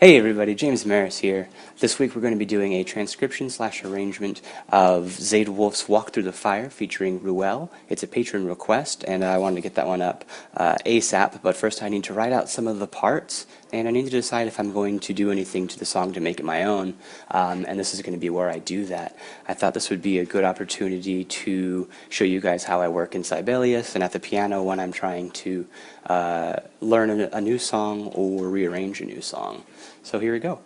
Hey everybody, James Maris here. This week we're going to be doing a transcription / arrangement of Zayde Wølf's Walk Through the Fire featuring Ruelle. It's a patron request and I wanted to get that one up ASAP, but first I need to write out some of the parts and I need to decide if I'm going to do anything to the song to make it my own, and this is going to be where I do that. I thought this would be a good opportunity to show you guys how I work in Sibelius and at the piano when I'm trying to learn a new song or rearrange a new song. So here we go.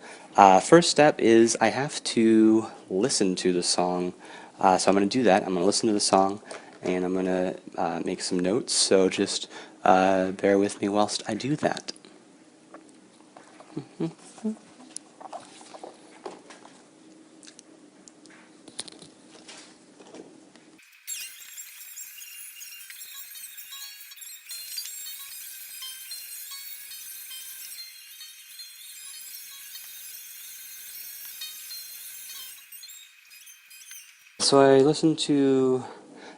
First step is I have to listen to the song. So I'm going to do that. I'm going to listen to the song and I'm going to make some notes. So just bear with me whilst I do that. So I listened to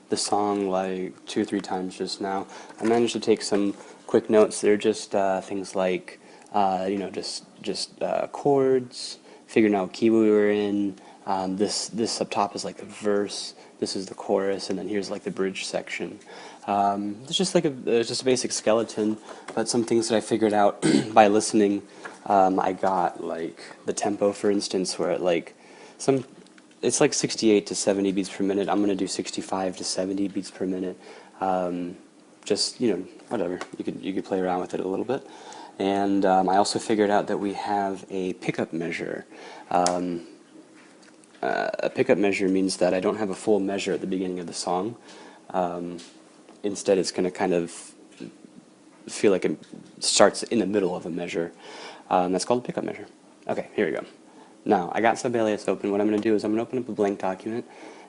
the song like 2 or 3 times just now. I managed to take some quick notes. They're just things like, just chords, figuring out what key we were in. This up top is like the verse. This is the chorus, and then here's like the bridge section. It's just like just a basic skeleton, but some things that I figured out by listening. I got like the tempo, for instance, where it's like 68 to 70 beats per minute. I'm going to do 65 to 70 beats per minute. Just, whatever. You could play around with it a little bit. And I also figured out that we have a pickup measure. A pickup measure means that I don't have a full measure at the beginning of the song. Instead, it's going to kind of feel like it starts in the middle of a measure. That's called a pickup measure. Okay, here we go. Now, I got Sibelius open. What I'm going to do is I'm going to open up a blank document,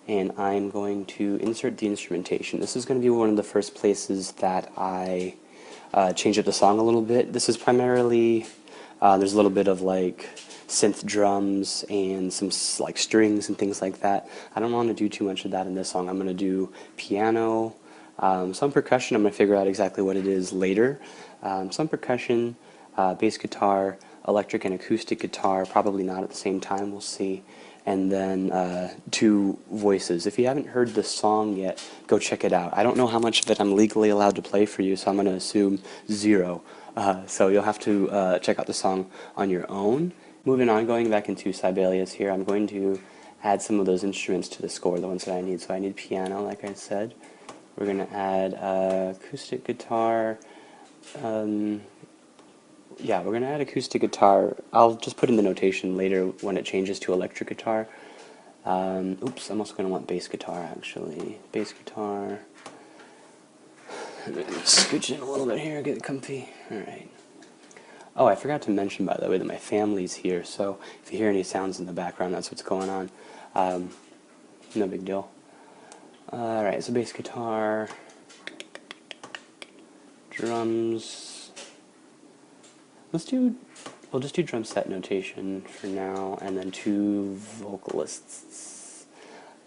and I'm going to insert the instrumentation. This is going to be one of the first places that I change up the song a little bit. This is primarily, there's a little bit of like synth drums and some like strings and things like that. I don't want to do too much of that in this song. I'm going to do piano, some percussion. I'm going to figure out exactly what it is later. Some percussion, bass guitar, electric and acoustic guitar, probably not at the same time, we'll see, and then 2 voices. If you haven't heard the song yet, go check it out. I don't know how much of it I'm legally allowed to play for you, so I'm going to assume 0. So you'll have to check out the song on your own. Moving on, going back into Sibelius here, I'm going to add some of those instruments to the score, the ones that I need. So I need piano, like I said. We're going to add acoustic guitar. Yeah, we're going to add acoustic guitar. I'll just put in the notation later when it changes to electric guitar. Oops, I'm also going to want bass guitar, actually. Bass guitar. Scooch in a little bit here, get it comfy. Alright. Oh, I forgot to mention, by the way, that my family's here, so if you hear any sounds in the background, that's what's going on. No big deal. Alright, so bass guitar, drums. We'll just do drum set notation for now, and then 2 vocalists.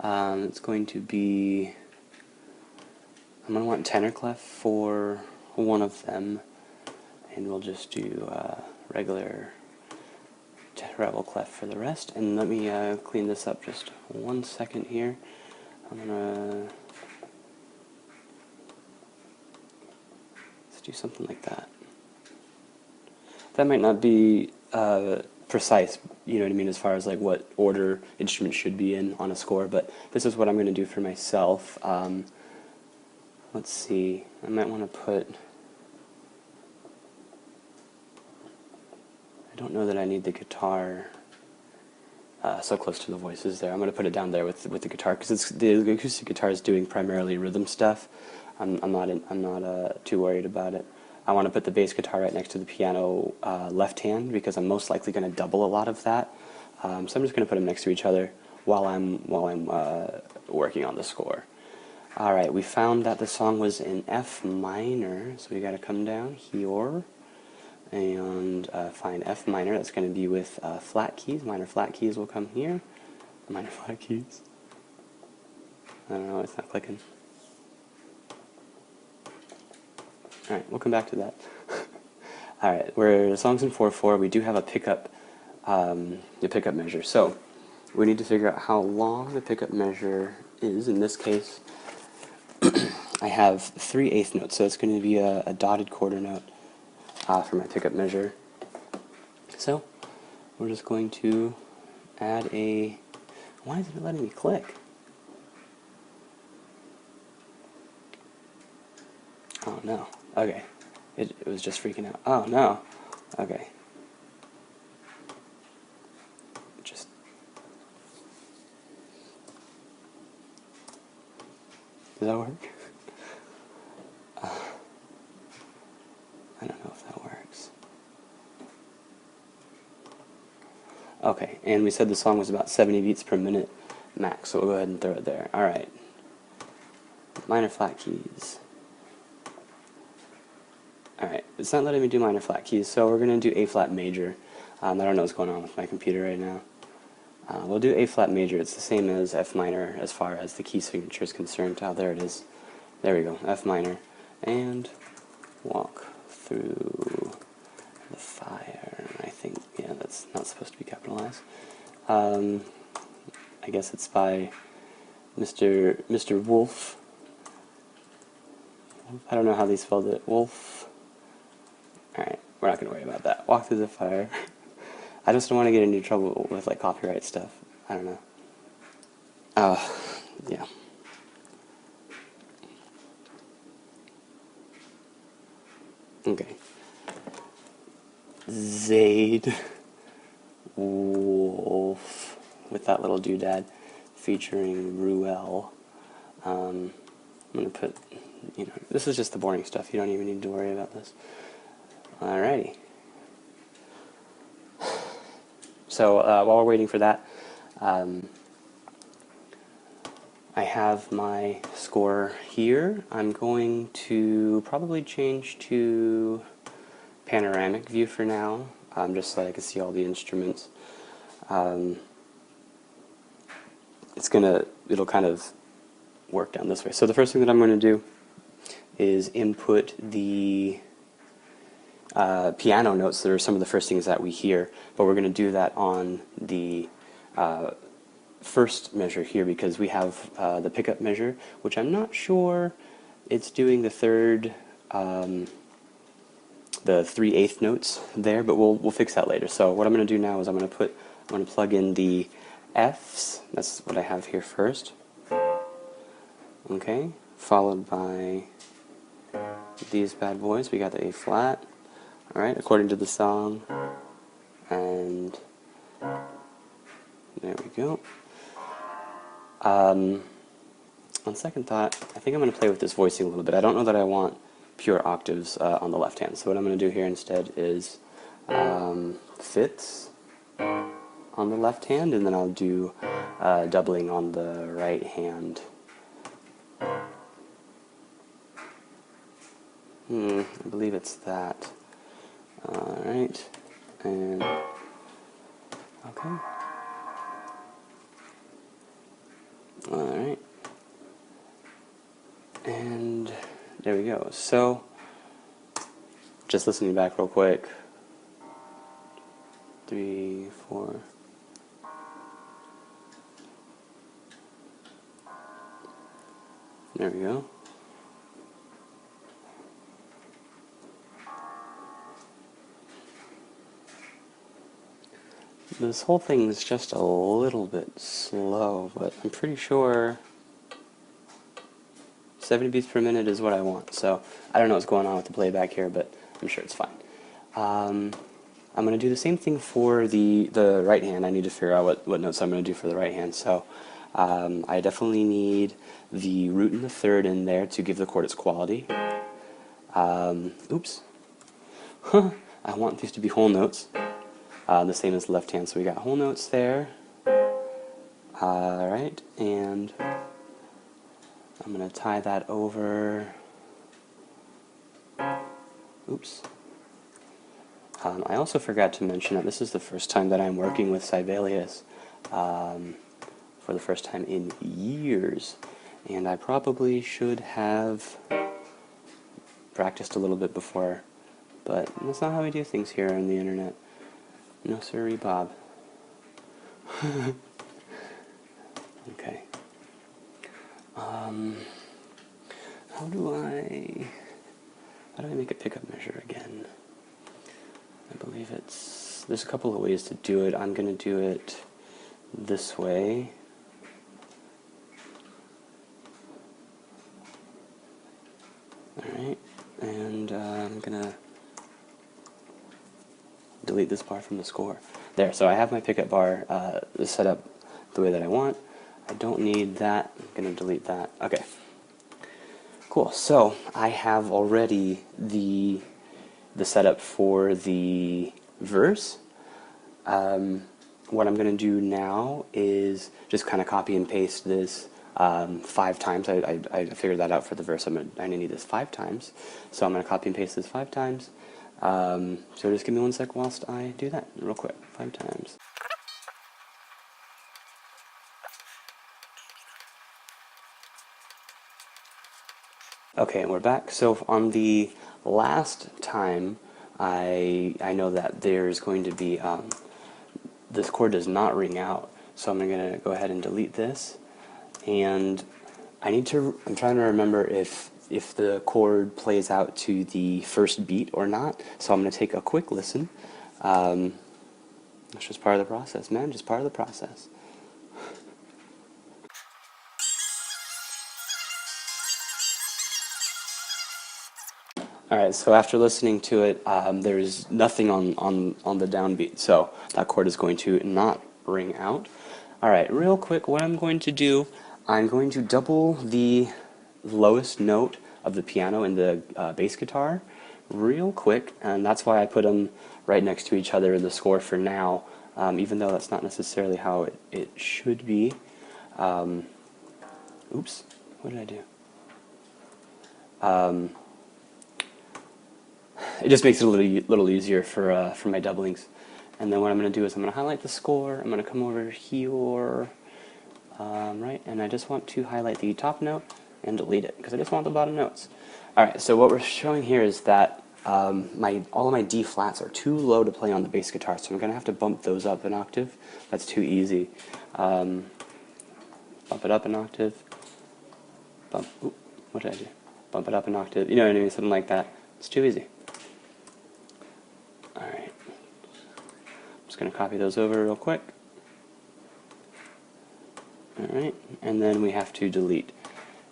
It's going to be, I'm going to want tenor clef for one of them, and we'll just do regular treble clef for the rest. And let me clean this up just 1 second here. I'm going to, let's do something like that. That might not be precise, you know what I mean, as far as like what order instruments should be in on a score, but this is what I'm going to do for myself. Let's see, I might want to put, I don't know that I need the guitar so close to the voices there. I'm going to put it down there with the guitar, because the acoustic guitar is doing primarily rhythm stuff. I'm not too worried about it. I want to put the bass guitar right next to the piano left hand, because I'm most likely going to double a lot of that. So I'm just going to put them next to each other while I'm working on the score. Alright, we found that the song was in F minor, so we got to come down here and find F minor. That's going to be with flat keys. Minor flat keys will come here. Minor flat keys. I don't know, it's not clicking. Alright, we'll come back to that. All right, where the song's in 4/4, we do have a pickup, the pickup measure. So we need to figure out how long the pickup measure is. In this case, I have 3/8 notes, so it's going to be a dotted quarter note for my pickup measure. So we're just going to add a. Why isn't it letting me click? Oh no. Okay. It was just freaking out. Oh no. Okay. Just. Does that work? I don't know if that works. Okay, and we said the song was about 70 beats per minute max, so we'll go ahead and throw it there. Alright. Minor flat keys. Alright, it's not letting me do minor flat keys, so we're going to do A flat major. I don't know what's going on with my computer right now. We'll do A flat major. It's the same as F minor as far as the key signature is concerned. Oh, there it is. There we go, F minor. And walk through the fire. I think, yeah, that's not supposed to be capitalized. I guess it's by Mr. Wolf. I don't know how they spelled it. Wolf. Alright, we're not going to worry about that. Walk through the fire. I just don't want to get into trouble with like copyright stuff. I don't know. Yeah. Okay. Zayde Wølf with that little doodad featuring Ruelle. I'm going to put, this is just the boring stuff. You don't even need to worry about this. Alrighty. So while we're waiting for that, I have my score here. I'm going to probably change to panoramic view for now, just so that I can see all the instruments. It'll kind of work down this way. So the first thing that I'm going to do is input the piano notes that are some of the first things that we hear, but we're going to do that on the first measure here because we have the pickup measure, which I'm not sure it's doing the third, the 3/8 notes there, but we'll fix that later. So what I'm going to do now is I'm going to plug in the Fs. That's what I have here first. Okay, followed by these bad boys. We got the A flat. Alright, according to the song, and there we go. On second thought, I think I'm going to play with this voicing a little bit. I don't know that I want pure octaves on the left hand, so what I'm going to do here instead is fifths on the left hand, and then I'll do doubling on the right hand. I believe it's that. Alright, and okay. Alright, and there we go. So, just listening back real quick. 3, 4. There we go. This whole thing is just a little bit slow, but I'm pretty sure 70 beats per minute is what I want. So I don't know what's going on with the playback here, but I'm sure it's fine. I'm going to do the same thing for the right hand. I need to figure out what notes I'm going to do for the right hand. So I definitely need the root and the third in there to give the chord its quality. Oops. I want these to be whole notes. The same as the left hand, so we got whole notes there. Alright, and I'm going to tie that over. Oops. I also forgot to mention that this is the first time that I'm working with Sibelius for the first time in years, and I probably should have practiced a little bit before but that's not how we do things here on the internet. No sirree, Bob. Okay. How do I make a pickup measure again? I believe there's a couple of ways to do it. I'm going to do it this way. Alright, and I'm going to delete this bar from the score. There, so I have my pickup bar set up the way that I want. I don't need that. I'm going to delete that. Okay. Cool. So I have already the setup for the verse. What I'm going to do now is just kind of copy and paste this 5 times. I figured that out for the verse. I need this 5 times. So I'm going to copy and paste this 5 times. So just give me 1 sec whilst I do that real quick. 5 times. Okay, and we're back. So on the last time, I know that there's going to be, this chord does not ring out, so I'm going to go ahead and delete this, and I'm trying to remember if the chord plays out to the first beat or not, so I'm going to take a quick listen. That's just part of the process, man, just part of the process. Alright, so after listening to it, there's nothing on the downbeat, so that chord is going to not ring out. Alright, real quick, what I'm going to do, I'm going to double the lowest note of the piano and the bass guitar real quick, and that's why I put them right next to each other in the score for now, even though that's not necessarily how it should be. Oops, what did I do? It just makes it a little easier for my doublings. And then what I'm going to do is I'm going to highlight the score. I'm going to come over here, right, and I just want to highlight the top note and delete it because I just want the bottom notes. All right, so what we're showing here is that all of my D flats are too low to play on the bass guitar, so I'm going to have to bump those up an octave. That's too easy. Bump it up an octave. What did I do? Bump it up an octave. You know what I mean? Something like that. It's too easy. Alright, I'm just going to copy those over real quick. Alright, and then we have to delete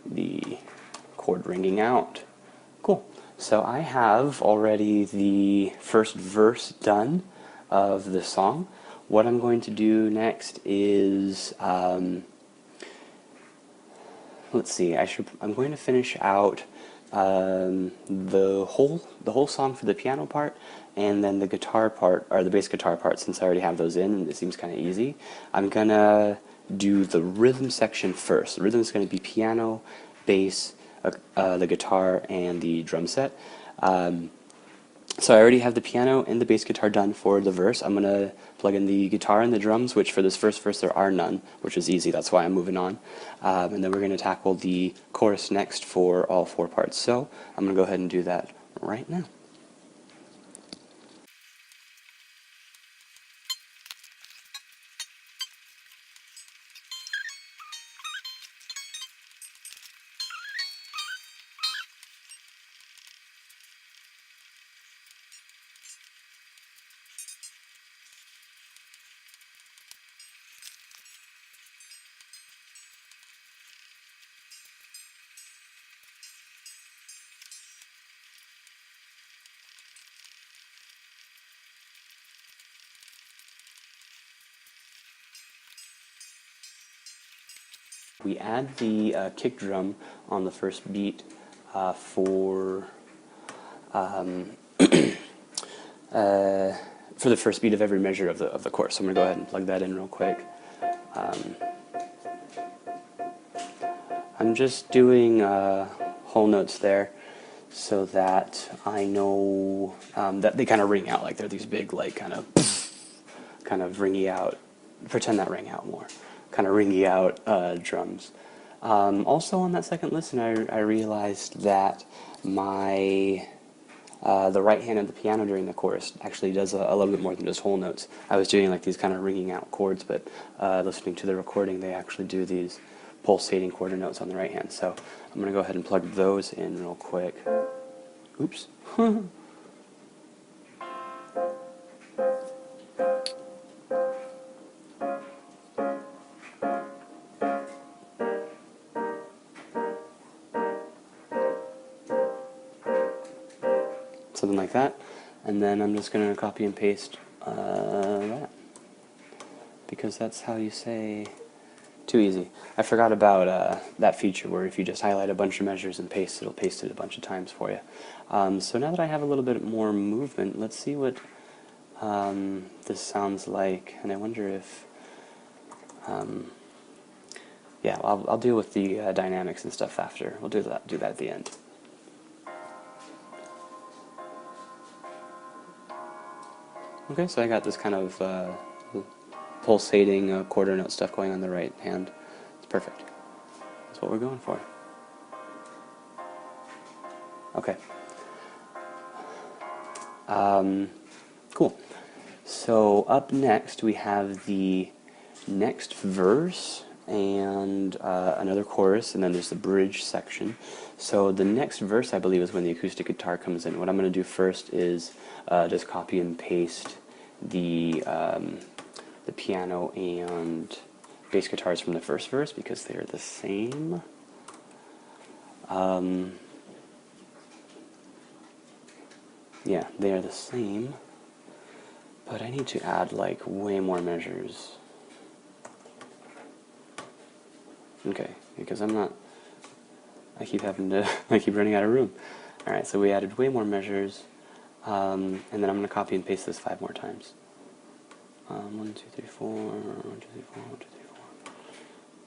the chord ringing out. Cool. So I have already the first verse done of the song. What I'm going to do next is, let's see, I'm going to finish out the whole song for the piano part, and then the guitar part, or the bass guitar part, since I already have those in and it seems kind of easy. I'm gonna do the rhythm section first. The rhythm is going to be piano, bass, the guitar, and the drum set. So I already have the piano and the bass guitar done for the verse. I'm going to plug in the guitar and the drums, which for this first verse there are none, which is easy, that's why I'm moving on. And then we're going to tackle the chorus next for all 4 parts. So I'm going to go ahead and do that right now. We add the kick drum on the first beat for the first beat of every measure of the chorus. So I'm going to go ahead and plug that in real quick. I'm just doing whole notes there so that I know that they kind of ring out, like they're these big, like kind of ringy out. Pretend that ring out more. Kind of ringy out drums. Also on that second listen, I realized that my the right hand of the piano during the chorus actually does a little bit more than just whole notes. I was doing like these kind of ringing out chords, but listening to the recording, they actually do these pulsating quarter notes on the right hand. So I'm going to go ahead and plug those in real quick. Oops. Something like that, and then I'm just going to copy and paste that, because that's how you say. Too easy. I forgot about that feature where if you just highlight a bunch of measures and paste, it'll paste it a bunch of times for you. So now that I have a little bit more movement, let's see what this sounds like, and I wonder if yeah, I'll deal with the dynamics and stuff after. We'll do that at the end. Okay, so I got this kind of pulsating quarter note stuff going on the right hand. It's perfect. That's what we're going for. Okay. Cool. So up next we have the next verse and another chorus, and then there's the bridge section. So the next verse, I believe, is when the acoustic guitar comes in. What I'm going to do first is just copy and paste the piano and bass guitars from the first verse because they're the same. Yeah, they are the same, but I need to add like way more measures. Okay, because I keep running out of room. Alright, so we added way more measures, and then I'm going to copy and paste this 5 more times. 1, 2, 3, 4, 1, 2, 3, 4, 1, 2, 3, 4.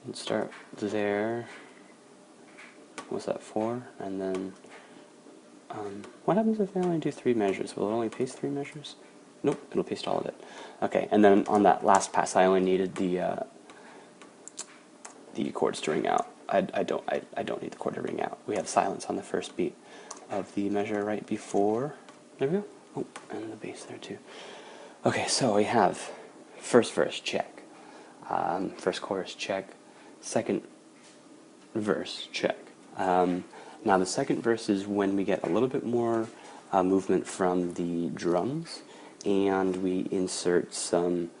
Let's start there. What's that, 4? And then, what happens if I only do 3 measures? Will it only paste 3 measures? Nope, it'll paste all of it. Okay, and then on that last pass, I only needed the chords to ring out. I don't need the chord to ring out. We have silence on the first beat of the measure right before. There we go. Oh, and the bass there too. Okay, so we have first verse, check. First chorus, check. Second verse, check. Now the second verse is when we get a little bit more movement from the drums, and we insert some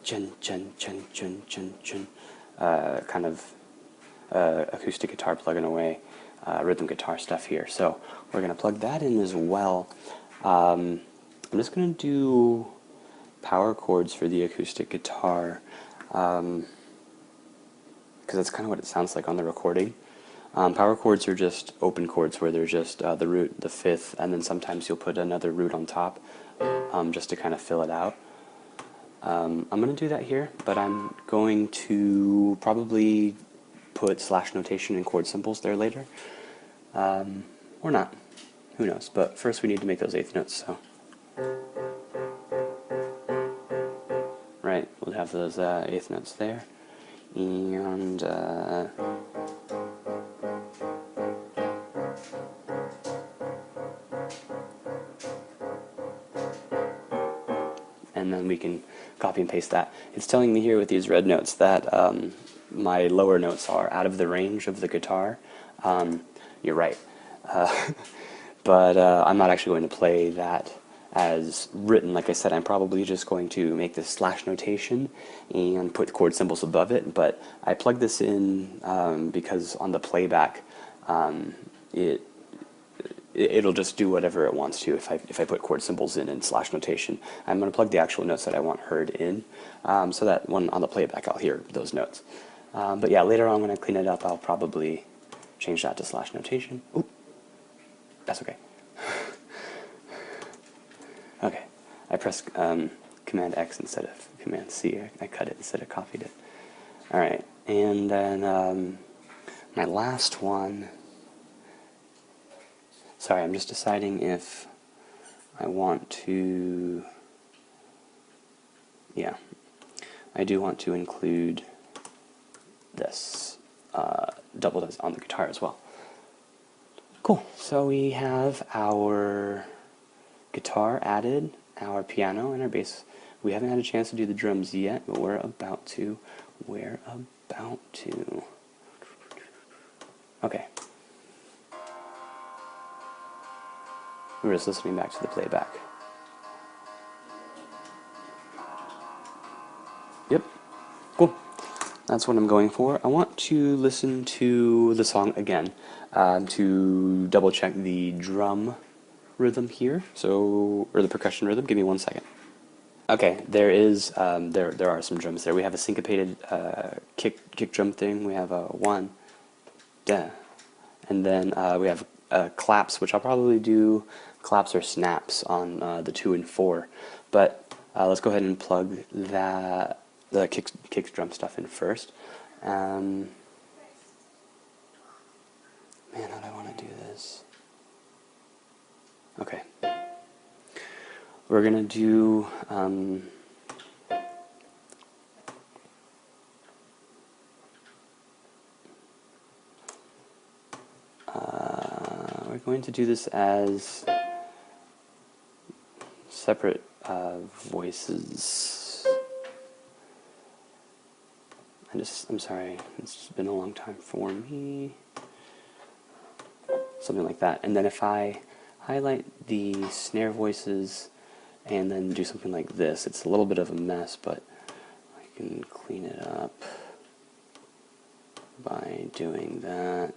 chen, chen, chen, chen, chen, chen, kind of acoustic guitar plugging away, rhythm guitar stuff here. So we're going to plug that in as well. I'm just going to do power chords for the acoustic guitar, because that's kind of what it sounds like on the recording. Power chords are just open chords where there's just the root, the fifth, and then sometimes you'll put another root on top just to kind of fill it out. I'm going to do that here, but I'm going to probably put slash notation and chord symbols there later. Or not. Who knows? But first we need to make those eighth notes, so. Right, we'll have those eighth notes there. And then we can copy and paste that. It's telling me here with these red notes that my lower notes are out of the range of the guitar. You're right. But I'm not actually going to play that as written. Like I said, I'm probably just going to make this slash notation and put chord symbols above it. But I plugged this in because on the playback, it'll just do whatever it wants to if I put chord symbols in and slash notation. I'm going to plug the actual notes that I want heard in, so that when on the playback I'll hear those notes. But yeah, later on when I clean it up, I'll probably change that to slash notation. Oop, that's okay. Okay, I pressed Command X instead of Command C. I cut it instead of copied it. All right, and then my last one. Sorry, I'm just deciding if I want to, yeah, I do want to include this double on the guitar as well. Cool, so we have our guitar added, our piano, and our bass. We haven't had a chance to do the drums yet, but we're about to. We're about to. Okay. We're just listening back to the playback. Yep. Cool. That's what I'm going for. I want to listen to the song again to double check the drum rhythm here, or the percussion rhythm. Give me 1 second. Okay, there are some drums there. We have a syncopated kick drum thing. We have a 1, da, and then we have claps, which I'll probably do claps or snaps on the 2 and 4. But let's go ahead and plug the kick drum stuff in first. Man, how do I want to do this? Okay. We're going to do we're going to do this as separate voices. I'm sorry, it's been a long time for me. Something like that. And then if I highlight the snare voices and then do something like this, it's a little bit of a mess, but I can clean it up by doing that.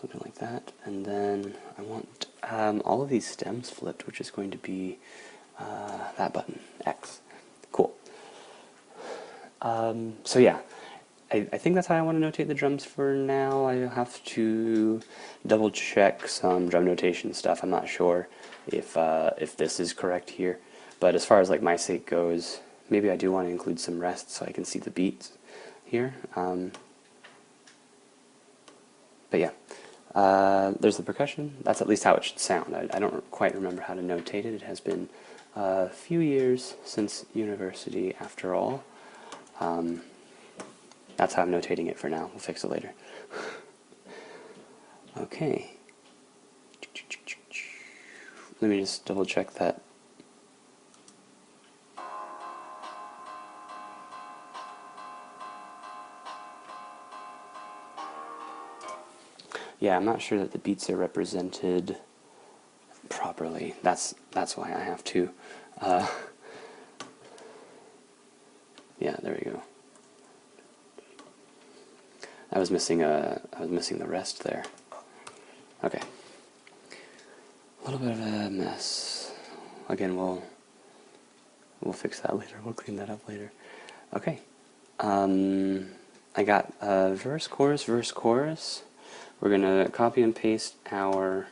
Something like that. And then I want all of these stems flipped, which is going to be that button, X. Cool. So yeah, I think that's how I want to notate the drums for now. I have to double check some drum notation stuff. I'm not sure if this is correct here, but as far as like my sake goes, maybe I do want to include some rest so I can see the beats here. But yeah, there's the percussion. That's at least how it should sound. I don't quite remember how to notate it. It has been a few years since university after all. That's how I'm notating it for now. We'll fix it later. Okay. Let me just double check that. Yeah, I'm not sure that the beats are represented properly. That's why I have to. Yeah, there we go. I was missing the rest there. Okay. A little bit of a mess. Again, we'll fix that later. We'll clean that up later. Okay. I got verse, chorus, verse, chorus. We're gonna copy and paste our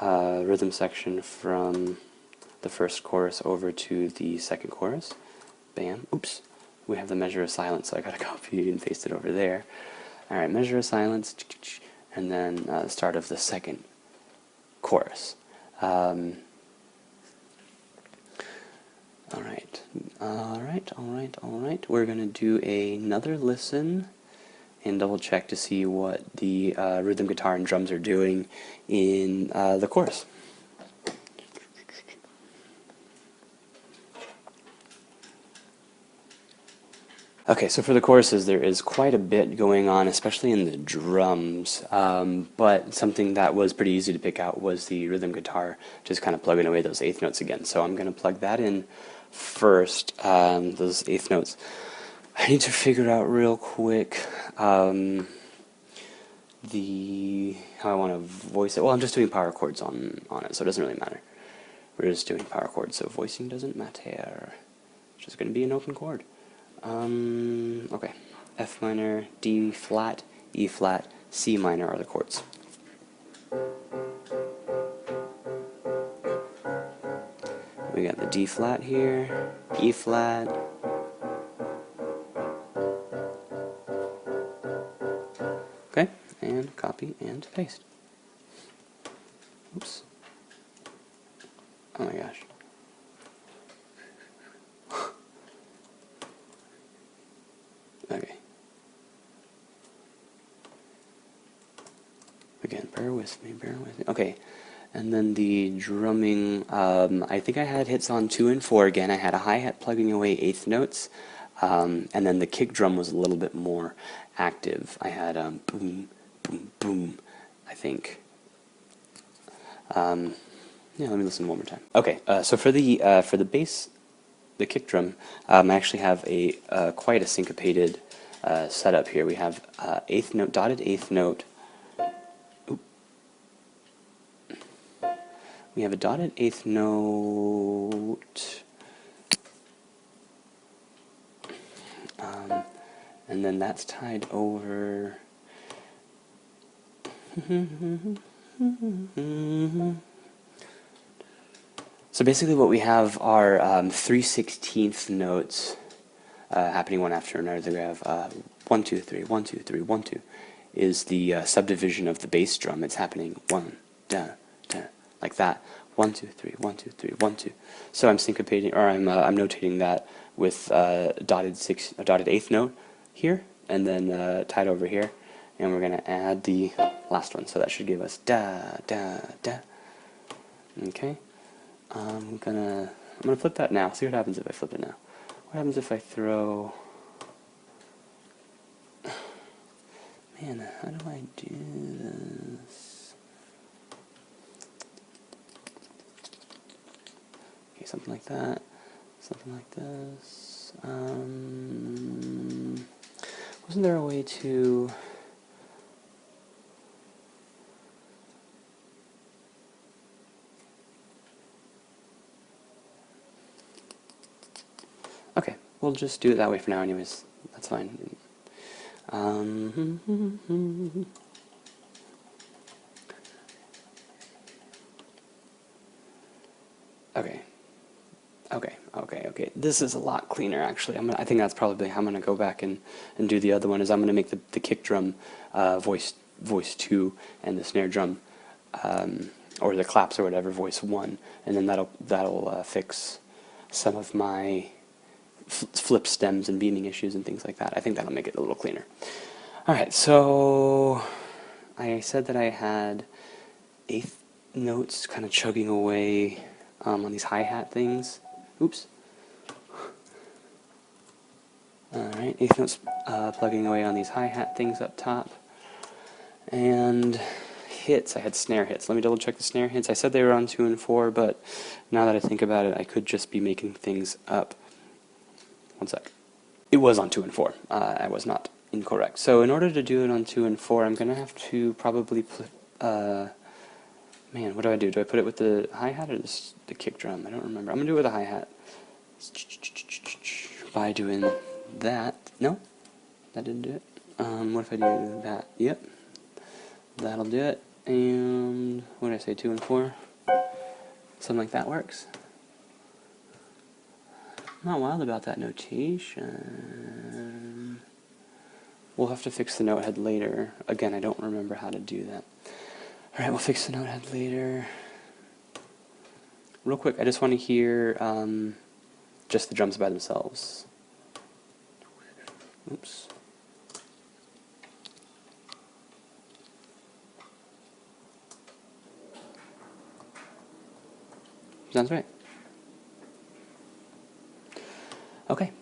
rhythm section from the first chorus over to the second chorus. Bam. Oops. We have the measure of silence, so I gotta copy and paste it over there. Alright, measure of silence, and then the start of the second chorus. Alright. We're gonna do another listen and double check to see what the rhythm guitar and drums are doing in the chorus. Okay, so for the choruses, there is quite a bit going on, especially in the drums, but something that was pretty easy to pick out was the rhythm guitar, just kind of plugging away those eighth notes again. So I'm going to plug that in first, those eighth notes. I need to figure out real quick how I want to voice it. Well, I'm just doing power chords on it, so it doesn't really matter. We're just doing power chords, so voicing doesn't matter. It's just going to be an open chord. Okay, F minor, D flat, E flat, C minor are the chords. We got the D flat here, E flat, okay, and copy and paste. Oops. Oh my gosh. Okay. Again, bear with me. Okay. And then the drumming, I think I had hits on 2 and 4 again. I had a hi-hat plugging away 8th notes, and then the kick drum was a little bit more active. I had boom, boom, boom, I think. Yeah, let me listen one more time. Okay, so for the bass, the kick drum, I actually have a quite a syncopated setup here. We have 8th note, dotted 8th note. We have a dotted 8th note, and then that's tied over. So basically what we have are 3/16 notes happening one after another. We have 1, 2, 3, 1, 2, 3, 1, 2 is the subdivision of the bass drum. It's happening 1, da, da, like that. 1, 2, 3, 1, 2, 3, 1, 2. So I'm syncopating, or I'm notating that with a dotted 8th note here, and then tied over here, and we're gonna add the last one. So that should give us da, da, da. Okay. I'm gonna flip that now. See what happens if I flip it now. What happens if I throw? Man, how do I do this? Okay, something like that. Something like this. Wasn't there a way to? Okay, we'll just do it that way for now anyways. That's fine. Okay. This is a lot cleaner actually. I think that's probably how I'm gonna go back and do the other one. Is I'm gonna make the kick drum voice 2 and the snare drum or the claps or whatever voice 1, and then that'll fix some of my flip stems and beaming issues and things like that. I think that'll make it a little cleaner. Alright, so I said that I had 8th notes kind of chugging away on these hi-hat things. Oops. Alright, 8th notes plugging away on these hi-hat things up top. And hits, I had snare hits. Let me double check the snare hits. I said they were on 2 and 4, but now that I think about it, I could just be making things up. One sec. It was on 2 and 4. I was not incorrect. So in order to do it on 2 and 4, I'm going to have to probably put, man, what do? Do I put it with the hi-hat or the kick drum? I don't remember. I'm going to do it with the hi-hat. By doing that. No? That didn't do it. What if I do that? Yep. That'll do it. And what did I say, 2 and 4? Something like that works. I'm not wild about that notation. We'll have to fix the note head later. Again, I don't remember how to do that. Alright, we'll fix the note head later. Real quick, I just want to hear just the drums by themselves. Oops. Sounds right. Okay,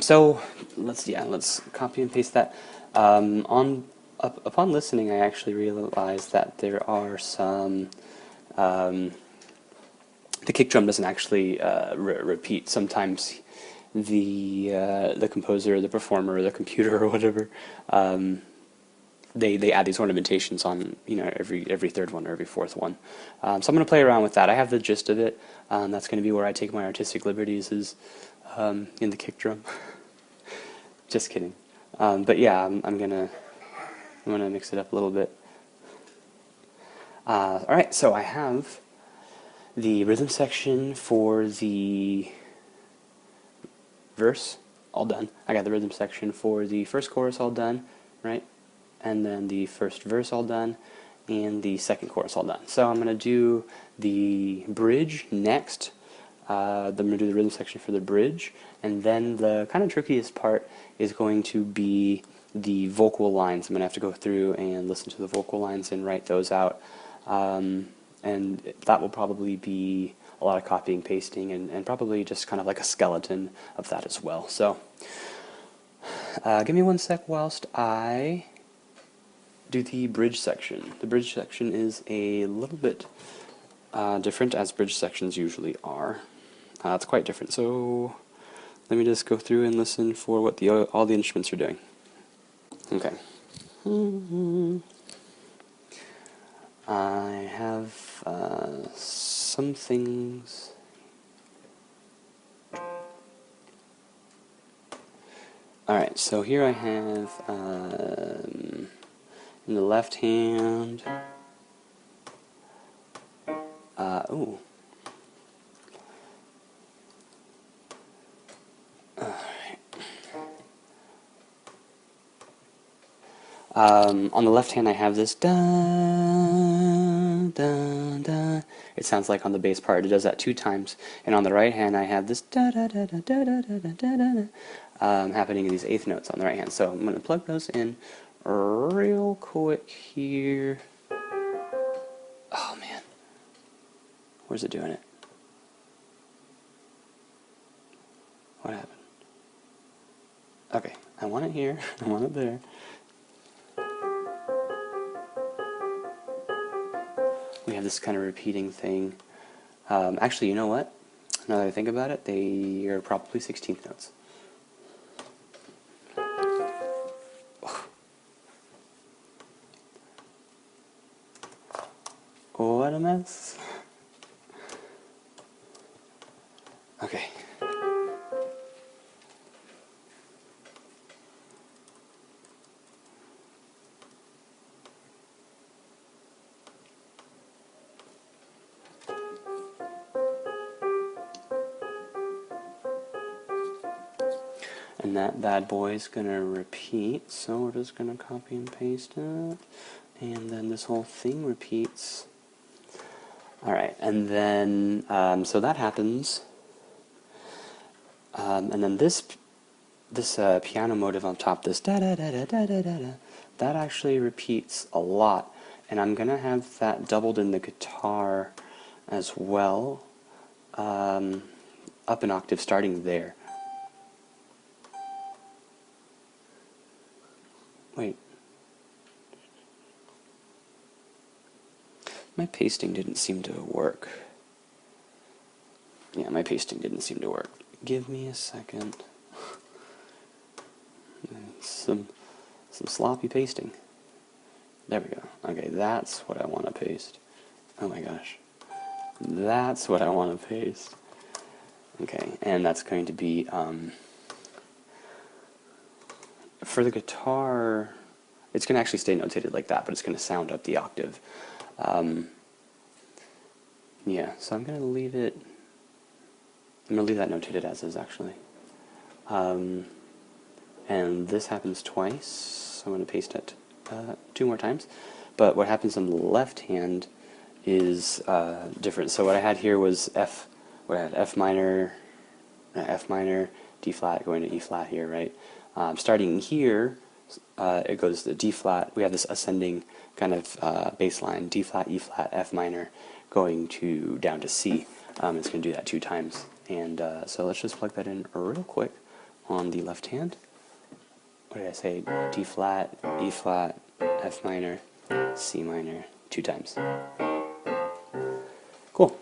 so let's copy and paste that. Upon listening, I actually realized that there are some. The kick drum doesn't actually repeat. Sometimes the composer, or the performer, or the computer, or whatever, they add these ornamentations on every third one or every fourth one. So I'm going to play around with that. I have the gist of it. That's going to be where I take my artistic liberties. Is in the kick drum. Just kidding. But yeah, I'm gonna mix it up a little bit. Alright, so I have the rhythm section for the verse all done. I got the rhythm section for the first chorus all done, right? And then the first verse all done, and the second chorus all done. So I'm going to do the bridge next. Then I'm going to do the rhythm section for the bridge, and then the kind of trickiest part is going to be the vocal lines. I'm going to have to go through and listen to the vocal lines and write those out. and that will probably be a lot of copying, pasting, and probably just kind of like a skeleton of that as well. So give me one sec whilst I do the bridge section. The bridge section is a little bit different, as bridge sections usually are. It's quite different, so let me just go through and listen for what all the instruments are doing. Okay. I have some things. Alright, so here I have in the left hand, ooh. On the left hand I have this da da da. It sounds like on the bass part. It does that 2 times. And on the right hand I have this da da da da da da da da da da happening in these 8th notes on the right hand. So I'm going to plug those in real quick here. Oh man, where's it doing it? What happened? Okay, I want it here. I want it there. We have this kind of repeating thing. Actually, you know what? Now that I think about it, they are probably 16th notes. Oh, what a mess. Okay. And that bad boy is going to repeat, so we're just going to copy and paste it, and then this whole thing repeats. Alright, and then, so that happens, and then this piano motive on top, this da-da-da-da-da-da-da, that actually repeats a lot, and I'm going to have that doubled in the guitar as well, up an octave starting there. Wait. My pasting didn't seem to work. Yeah, my pasting didn't seem to work. Give me a second. Some sloppy pasting. There we go. Okay, that's what I want to paste. Oh my gosh. That's what I want to paste. Okay, and that's going to be, for the guitar, it's going to actually stay notated like that, but it's going to sound up the octave. Yeah, so I'm going to leave it, I'm going to leave that notated as is, actually. And this happens twice, so I'm going to paste it 2 more times. But what happens on the left hand is different. So what I had here was F minor, D flat, going to E flat here, right? Starting here, it goes to D flat. We have this ascending kind of bass line, D flat, E flat, F minor, going down to C. It's going to do that 2 times. And so let's just plug that in real quick on the left hand. What did I say? D flat, E flat, F minor, C minor, 2 times. Cool.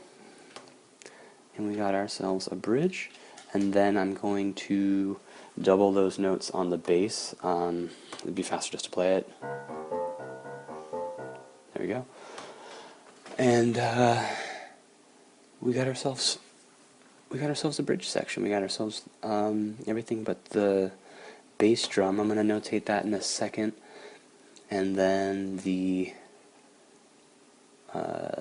And we got ourselves a bridge. And then I'm going to double those notes on the bass. It'd be faster just to play it. There we go. And we got ourselves a bridge section. We got ourselves everything but the bass drum. I'm going to notate that in a second, and then the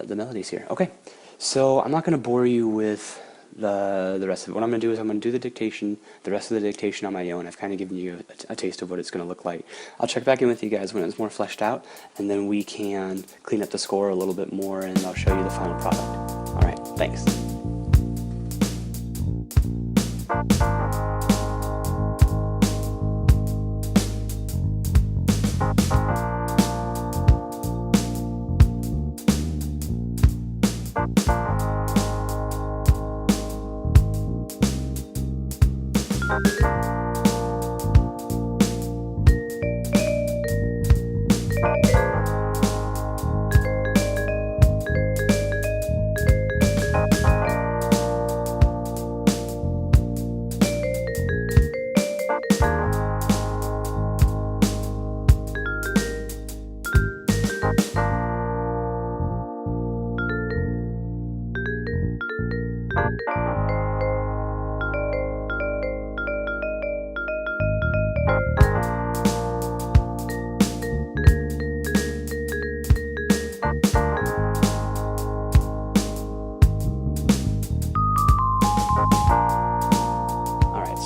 melodies here. Okay, so I'm not going to bore you with the rest of it. What I'm going to do is I'm going to do the dictation, the rest of the dictation on my own. I've kind of given you a taste of what it's going to look like. I'll check back in with you guys when it's more fleshed out, and then we can clean up the score a little bit more, and I'll show you the final product. All right, thanks.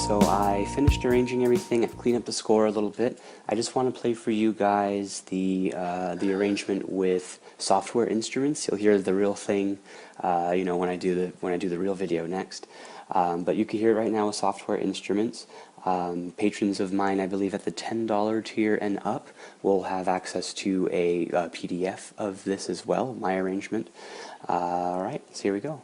So I finished arranging everything. I've cleaned up the score a little bit. I just want to play for you guys the arrangement with software instruments. You'll hear the real thing, you know, when I do the real video next. But you can hear it right now with software instruments. Patrons of mine, I believe, at the $10 tier and up will have access to a PDF of this as well, my arrangement. All right, so here we go.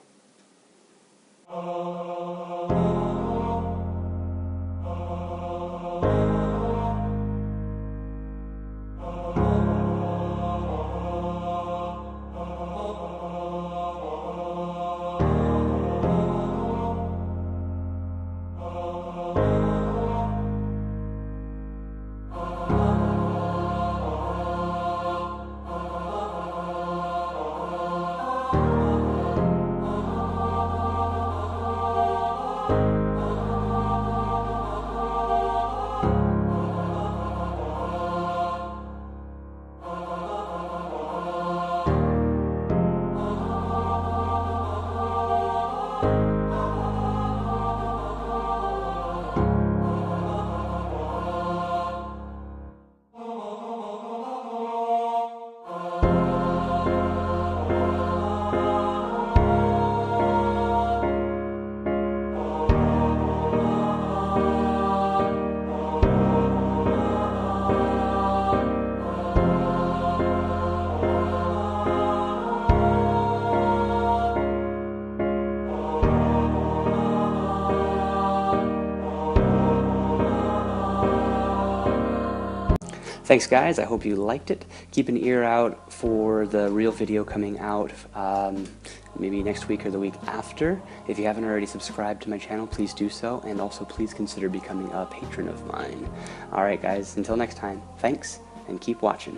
Thanks guys, I hope you liked it. Keep an ear out for the real video coming out maybe next week or the week after. If you haven't already subscribed to my channel, please do so, and also please consider becoming a patron of mine. Alright guys, until next time, thanks, and keep watching.